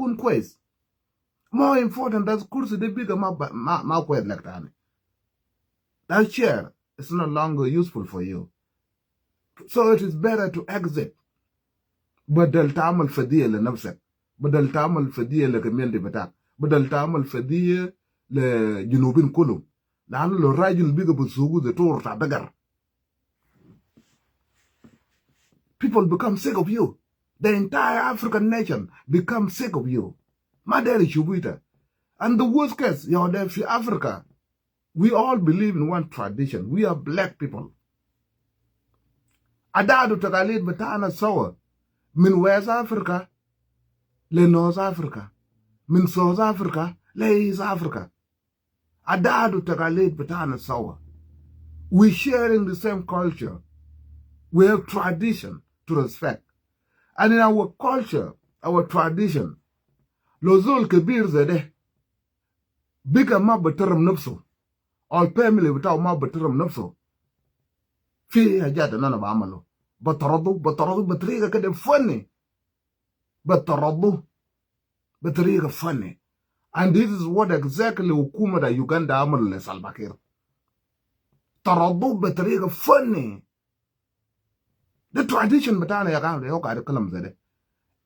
bukun kwez. More important, that's kursi de bigger ma kwez like that. That chair is no longer useful for you. So it is better to exit. بدل تعمل فدية لنفسك. بدل تعمل فدية لكميل بتاعك. بدل تعمل فدية لجنوبين كلهم. لأنه لو الراجل بيجي بسوقه ده طور تاع بقر. People become sick of you. The entire African nation becomes sick of you. Madari Shubita. And the worst case, you're there for Africa. We all believe in one tradition. We are black people. Adadu tagalid betana sawa. Min West Africa, le North Africa. Min South Africa, le East Africa. Adadu tagalid betana sawa. We sharing the same culture. We have tradition to respect. And in our culture, our tradition, lozul kabir zede, bigger ma bataram nupso, all family without ma bataram nupso. Fi hajata nana ba amalo. بطردوا بطريقة كده funny. بطردوا بطريقة funny. And this is what exactly حكومة دا يوغندا عملوا لسالفا كير. طردوا بطريقة funny. The tradition بتاعنا يا جماعة هو قاعد يتكلم زي ده.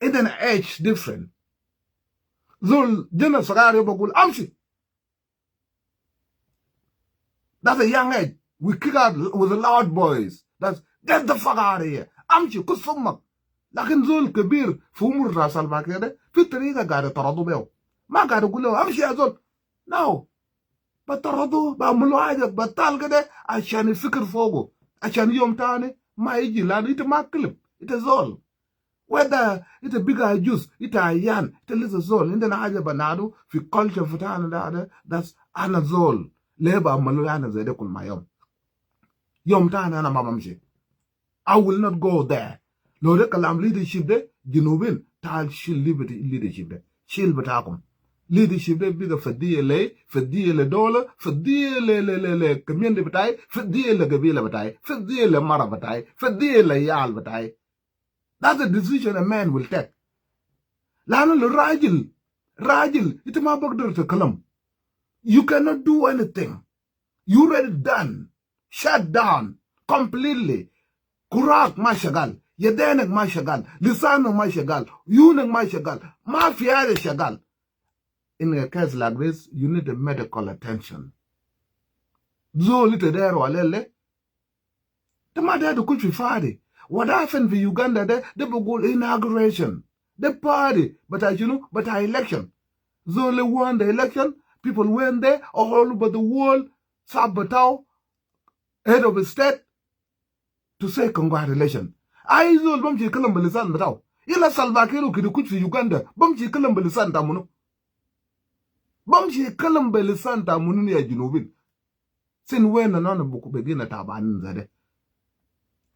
In an age different. زول جنة صغير يبقى يقول أمشي. That's a young age. We kick out with the loud boys. That's get the fuck out of here. أمشي كس أمك. لكن زول كبير في عمر راس الباكير ده في طريقة قاعد يطردوا بيه. ما قاعد يقول له أمشي يا زول. No. بطردوا بعملوا حاجة بطال كده عشان يفكر فوقه. عشان يوم تاني ما يجي لأنه إنت ما كلب. إنت زول. Whether إنت بيجا جوز إنت عيان إنت لسه زول. عندنا حاجة بنادو في culture فتانا ده. That's أنا زول. ليه بعملوا أنا زي ده كل ما يوم. يوم تاني أنا ما بمشي. I will not go there. لو ده كلام leadership ده جنوبين تعال شيل leadership ده شيل بتاعكم. leadership ده بيجا فدية لي فدية لدولة فدية ل community بتاعي فدية لقبيلة بتاعي فدية لمرة بتاعي فدية ليال بتاعي. That's a decision a man will take. لأنه الراجل إنت ما بقدر تكلم. You cannot do anything. You already done. Shut down completely. كراك ما شغال يدينك ما شغال لسانك ما شغال يونك ما شغال ما في هذا شغال. In a case like this you need a medical attention. زول تدير عليه ده ما ده كل في فادي. What happened في Uganda ده بقول inauguration the party but election. زول won the election. People went there all over the world sabotao head of the state to say congratulations. I zol bamchi kalam belisan bataw. Ila Salva Kiir kidi kuch fi Uganda bamchi kalam belisan ta munu. Bamchi kalam belisan ta munu ya jinubin. Sin wena nana buku begina tabanin zade.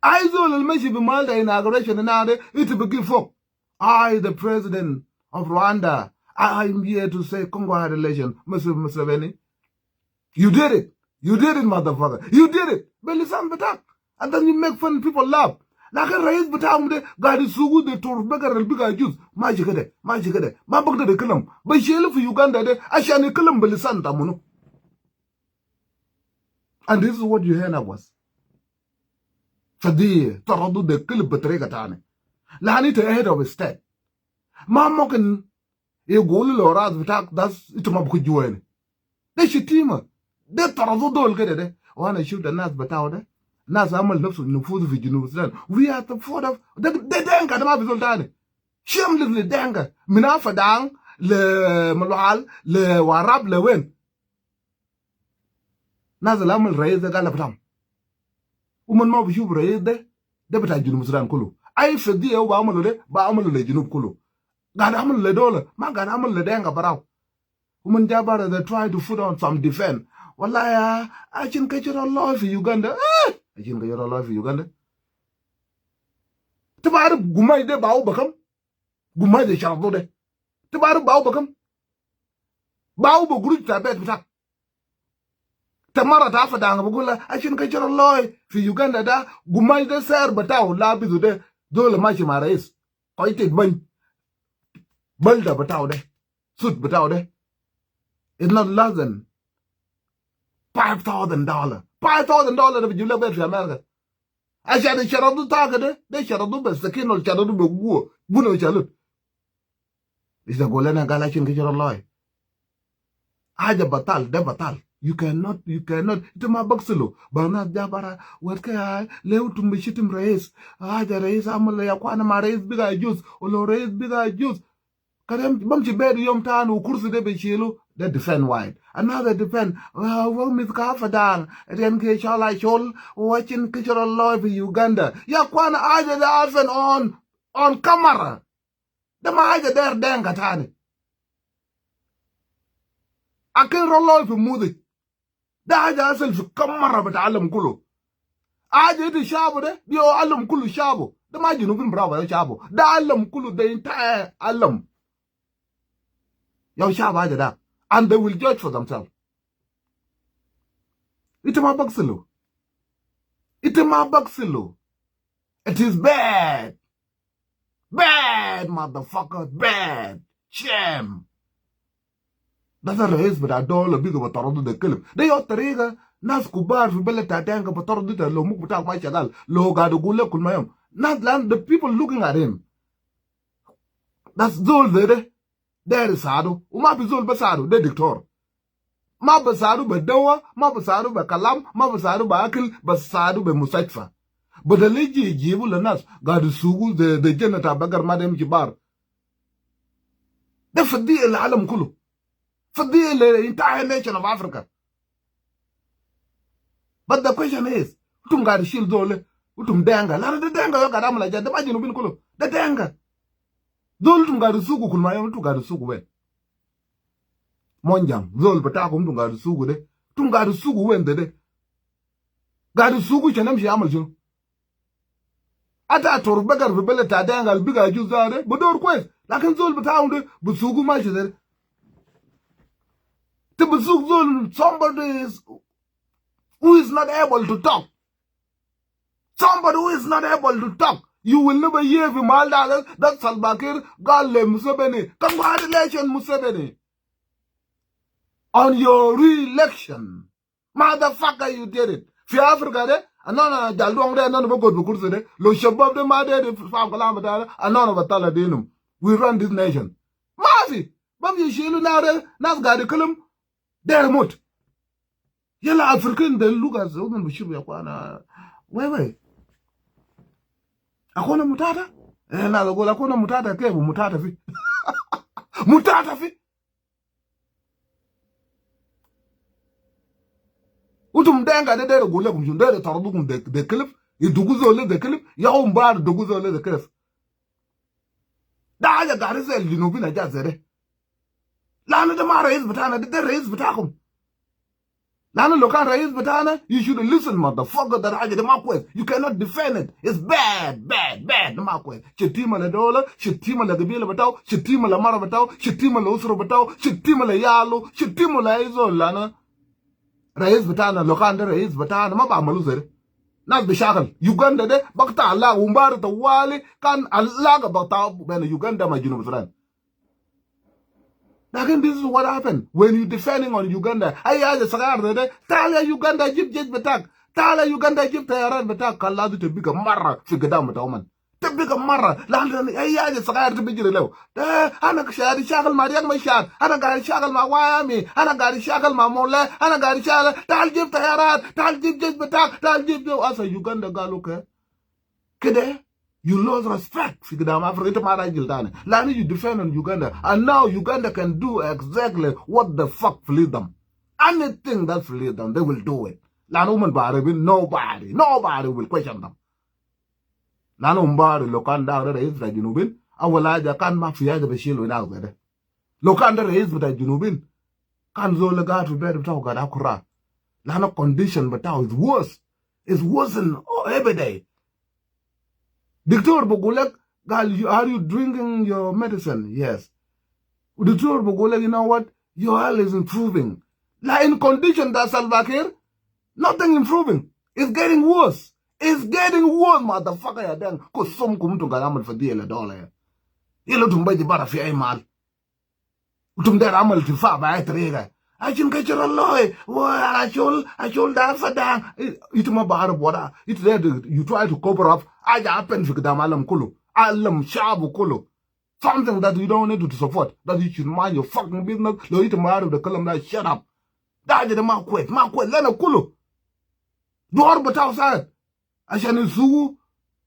I zol al-meshi bi Malta inauguration na de it begin folk. I, the president of Rwanda, I'm here to say congratulations, Mr. Museveni. You did it. You did it, motherfucker. You did it. Belisan batak. And then you make fun, people laugh. Like a raise, but I'm the guy is so good, the tour beggar and bigger juice. Magic, my bugger the column. But she for Uganda, I shall column Belisanta Mono. And this is what you hear now was. For the Torado de Kilibetregatane. Lani to head of a state. Mammokin, you go or raz attack, that's it to could join. They should team her. They Torado don't get it. One I shoot the Nas Bataude. Nas amal nafsu nufuzu fi Junub Sudan. We are the foot of the denga the mabi sultani. Shamelessly denga. Minafa dang le malual le warab le wen. Nas amal raise the galapatam. Uman ma bishub raise de bata Junub Sudan kulu. Ay fedi ba amalu le Junub kulu. Gad amal le dola. Ma gad amal le denga baraw. Uman jabara they try to put on some defense. Wallahi I can catch it all life in Uganda. I can get a life in Uganda. Tabar Gumai de Bao Bakam Gumai de Charbo. Tabar Bao Bakam Bao Guru Tabet. Tamara Tafadang Bugula, I can get a life for Uganda. Da Gumai de Ser Batao, Labi de Dola Machimara is. Quite it when Balda batao de. Suit batao de. It's not less than $5,000. $5,000 if you live in America. I said the Sharadu target, they Sharadu best the king of Sharadu Bugu, Buno Chalut. Is the Golena Galachin Kitchen Loy. Aja batal, de batal. You cannot, ito mabagsilo. Bernard Jabara, what kaya, leo tumbichitim race. Aja race, amala ya kwana ma race biga juice, olo race biga juice. Kadam, bamchi bed yom tanu, kursu de bechilu, they defend wide. Another defend, well, Miss Kafadang, RMK Shala Shol, watching cultural law for Uganda. Ya kwana aja the orphan on camera. The ma aja there dengatani. I can roll off mudi. ده حاجة أصل في كمرة بتعلم كله. حاجة إنت شابه ده ديو علم كله شابه. ده ما جنوبين برافو يا شابه. ده علم كله ده انت علم. يا شابه حاجة ده. And they will judge for themselves. إنت ما بغسلو. إنت ما بغسلو. It is bad. Bad motherfucker. Bad. Shame. ده الرئيس بتاع الدولة بيجوا بطردوا ده الكلب ده يا طريقة ناس كبار في بلد تاتانكا بطردوا ده لو ممكن بتاعك ما شغال لو قاعد يقول لك كل ما يوم ناس لان the people looking at him ده زول زي ده داير يساعده وما في زول بساعده ده دكتور ما بساعده بالدواء ما بساعده بكلام ما بساعده بأكل بساعده بمستشفى بدل يجي يجيبوا للناس قاعد يسوقوا ده جنة بقر ما دام كبار ده فدي العالم كله for the entire nation of Africa. But the question is, utum got shield dole, utum denga, la de denga yo gadam la jade majinu bin kulo. The denga. Zol utum got sugu kulmaya utum got sugu we. Monjang, zol batakum utum got sugu de. Utum got sugu wen de. Got sugu chanam shi amal junu. Ata tor bagar fi bele ta denga al biga juzare, budor kwes. Lakin zol batakum de busugu ma shi de. Somebody who is not able to talk. Somebody who is not able to talk. You will never hear from all that Salva Kiir, Galle Museveni. Congratulations, Museveni. On your re-election. Motherfucker, you did it. For Africa, anona jalong de anona bogod bukurse de lo shabab de ma de fam kalama da anona batala dinum. We run this nation. Mafi, bam yishilu na de nas gadi kulum. They're remote. Yellow African, they look at the woman with Yakwana. Wait. Akona mutata? And I go, Akona mutata came, mutata fi. Mutata fi. Utum denga de go look, the Tarabukum de cliff, you do le the cliff, your bar do le the cliff. Daya Garizel, you know, I just said. Lana the Marais Batana, the raise Batakum. Lana Lokan raise Batana, you should listen, motherfucker, that I get the Marquez. You cannot defend it. It's bad, the Marquez. Shetima la Dola, Shetima la Gabila Batao, Shetima la Mara Batao, Shetima la Usro Batao, Shetima la Yalo, Shetima la Izo, Lana. Raise Batana, Lokan raise Batana, Maba Maluzer. Not the shackle. Uganda de, Bakta Allah, Umbar, the Wali, can Allah Batao, when Uganda, my friend. Again, this is what happened when you defending on Uganda. Aya the sagar de tala Uganda jib betak. Tala Uganda jib tayaran betak. Kalladu to big a marra figure with woman. To big a marra. London aya the sagar to big low. Ana shadi shackle my young my shot. Ana got shackle my Wyoming. Ana got shackle my mole. Ana got shackle. Tal jib tayaran. Tal jib betak. Tal jib do as a Uganda galuke. Kede? You lost respect. Lani, you defend on Uganda. And now Uganda can do exactly what the fuck fleet them. Anything that fleet them, they will do it. Lani nobody will question them. Lani umbari lokanda re is the Junubin. Awalaja kan mafia the beshilo in out there. Lokanda re is the Junubin. Kan zolaga to bed without Gadakura. Lana condition but now it's worse. It's worse than every day. Dr. Bogolek, are you drinking your medicine? Yes. Dr. Bogolek, you know what? Your health is improving. Like in condition that Salva Kiir, nothing improving. It's getting worse. It's getting worse, motherfucker. Then, cause some come to Garaman for $1. You know to buy the bar of your mal. utum der amal tifa ba trega ajin ka jira loy wa achol dar fadang ituma bahar boda it there you try to cover up aja happen fi kadam alam kulu alam shabu kulu something that you don't need to support that you should mind your fucking business lo ituma haru da kalam da shut up da je da ma kwet lana kulu door bataw sa ashan sugu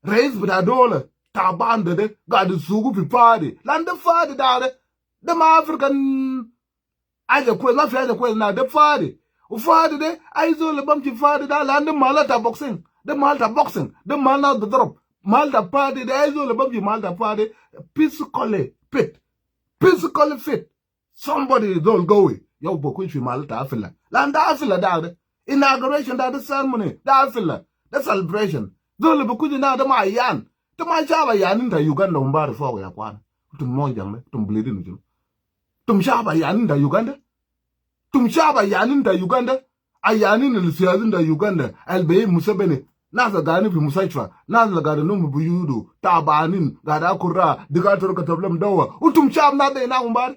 raise bita dole taban de ga da sugu fi fadi land fadi da da ma African aja kwel na fi aja kwel na da fadi u fadi de ai zo le bam ci fadi da land malata boxing de malta boxing de malna the drop malta fadi de ai zo le bam ci malta fadi physically fit somebody don't go yo boku fi malta afila land afila da inauguration da ceremony da afila da celebration dole boku na da ma yan ta ma shaba yanin da Uganda umbar fo ya kwana tum mo jang tum bleeding jum tum shaba yanin da Uganda ayanin lisiyazin da Uganda albay musabene nasa gani fi musaifa nasa gani numu buyudu tabanin gada kurra diga turka tablam dawa utum shab na da ina umbar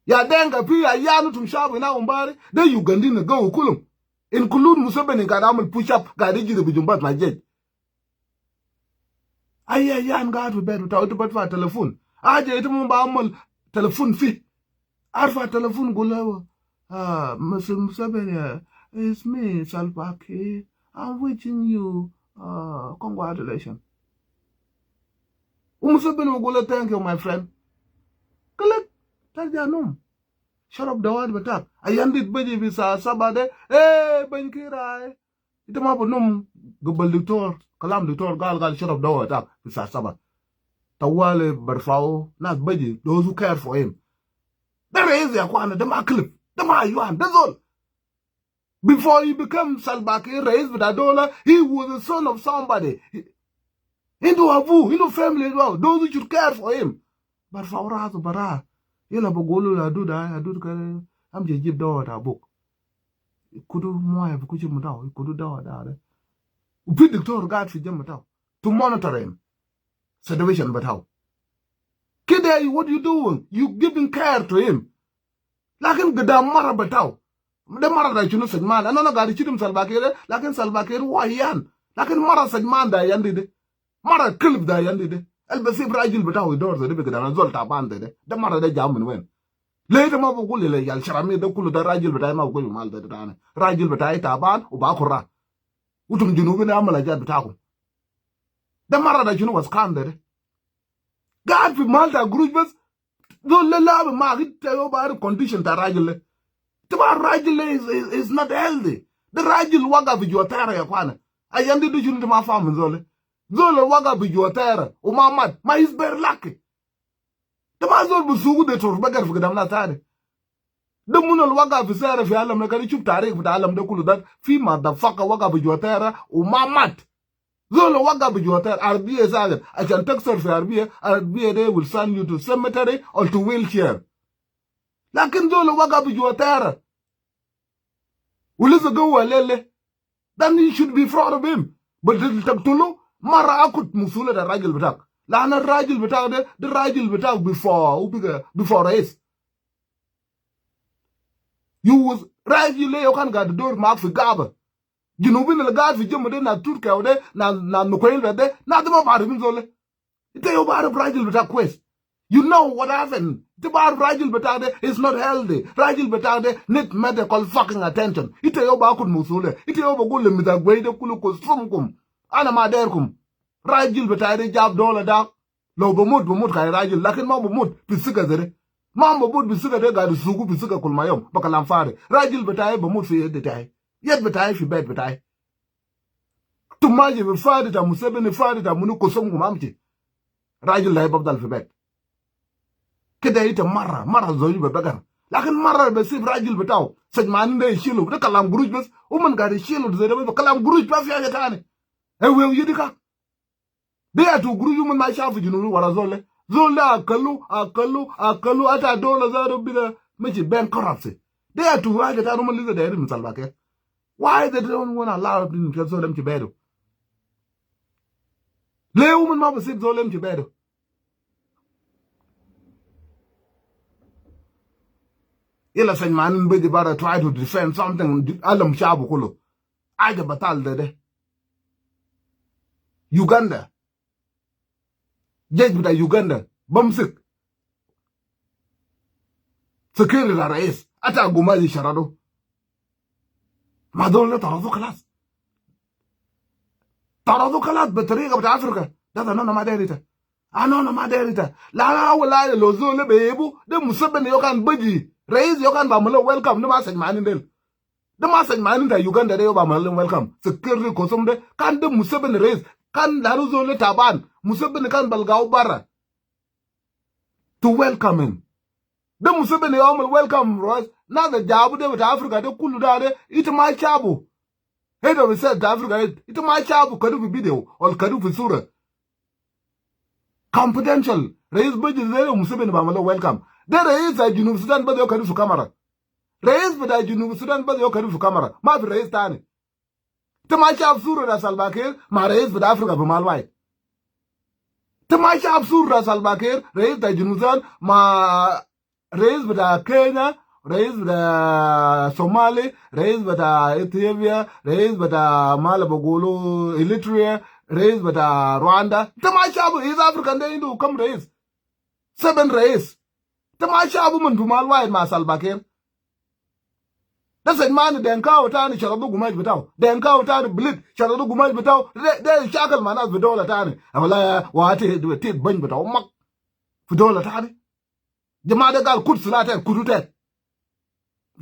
ya denga fi ayanu tum shab ina umbar da Ugandina go kulum include musabene gada amul push up gada jide bijumbat majej yan ga to bedu ta to fa telephone aje ita mun ba amul telephone fi arfa telephone gulawa Musabene it's me Salpaki I'm wishing you congratulations Musabene gula thank you my friend kala tajanum shut up the word batak ayandit baji bisa sabade bankira ita ma bonum gobal doctor kalam doctor gal shut up the word batak bisa sabade tawale barfao nas baji those who care for him there is ya kwana the clip the yuan that's all before he became Salbaki raised with a dollar he was the son of somebody into Abu into family as well those who should care for him but for to bara yela bogolo la do ka am je jib dawa ta book kudu moya bu kuji mutaw kudu dawa da upi doctor gat fi jam mutaw to monitor him situation but how kidai what you doing you giving care to him lakin gada mara bataw de mara da chunu sajman anana gadi chitum salbakere lakin salbakere wayan lakin mara sajman da yandi de mara kilb da yandi de albasi brajil bataw dor de be gada zol ta bande de mara da jamun wen le de ma bu gule yal sharami de kulu da rajil bataw ma gulu mal da dana rajil bataw ta ban u ba qurra utum junubi na amala jad bataw de mara da chunu was kan de gad fi malta grujbas do le lab ma git yo bar condition ta rajil Taba rajil is not healthy. The rajil waga vijuatera ya kwana. Ayandi du junu ma famu zole. Zole waga vijuatera. Umamad. Ma is very lucky. Taba zole busugu de torbagar fukadam na tare. The munol waga visera fi alam na kari chup tarik fita alam de kulu dat. Fi motherfucker waga vijuatera. Umamad. Zole waga vijuatera. Arbiye saget. I can text her fi Arbiye they will send you to cemetery or to wheelchair. Lakin zole waga vijuatera. Uliza go walele. Then you should be proud of him. But the taktulu mara akut musula da rajil betak. La na rajil betak the rajil betak before race. You was rajil le yokan ga the door mark fi gaba. Jinubin le gad fi jemo de na turka ode na nukoil de na dama bari min zole. Ite yo bari rajil betak quest. You know what happened. The bar Rajil Betade is not healthy. Rajil Betade need medical fucking attention. Ite yoba akut musule. Ite yoba gule mitagwede kuluko strumkum. Ana maderkum. Rajil Betade jab dola da. Lo bumut kay Rajil. Lakin ma bumut pisiga zere. Ma bumut pisiga de gadi sugu pisiga kulmayom. Bakalam fare. Rajil Betade bumut fi yedetay. Yed betay fi bed betay. Tumaji fare ta musebe fare ta munu kosum kumamti. Rajil la ibabdal fi bed. Keda ita mara zoyu bebagar lakin mara be sib rajil betaw sajman de shilu de kalam guruj bes uman gade shilu de be kalam guruj ba fiya tane e wew yidika de atu guruj uman ma shafu junuru wara zolle akalu ata dola zaro bila meji ben corruption de atu waje ta ruman liza de rin salbake why they don't want to allow them to so them to bedo le uman ma be sib zolem to bedo ila sen manin beji bara try to defend something alam shabu kulu aja batal de Uganda jej bita Uganda bamsik security rais ata gumaji sharado ما دول طردوا خلاص بالطريقه بتاع افريقيا ده انا ما دايرته انا ما دايرته لا ولا لو زول بيبو ده مسبن يو كان بجي رئيس يو كان بعمل ويلكم ده ما سج معين ده ما سج معين ده يوغندا ده يو بعمل ويلكم سكر كوسم ده كان ده مسبن رئيس كان دارو زول تابان مسبن كان بلغاو برا to welcome him ده مسبن يو عمل ويلكم راس ناس جابو ده بتاع افريقيا ده كله ده يتما شابو head of South Africa ito machabu kadu fi video or kadu fi sura confidential rais baji zero musibin ba malo welcome da rais a junub Sudan ba kadu fi kamera rais ba junub Sudan ba kadu fi kamera ma fi rais tani ito machabu sura da Salva Kiir ma rais ba Africa ba malwai ito machabu sura da Salva Kiir rais da junub Sudan ma rais ba Kenya رئيس بتاع صومالي رئيس بتاع اثيوبيا رئيس بتاع مالا بقولوا إريتريا رئيس بتاع رواندا انت ما شعب ايز افريكان ده عنده كم رئيس 7 رئيس انت ما شعب من في مال واحد مع سالفا كير ده سجمان دنكاو تاني شرطو قماش بتاعه دنكاو تاني بلد شرطو قماش بتاعه ده شاكل مع ناس في دولة تاني ولا واتي تيت بنج بتاعه امك في دولة تاني جماعة ده قال كود سلاتين كودوتين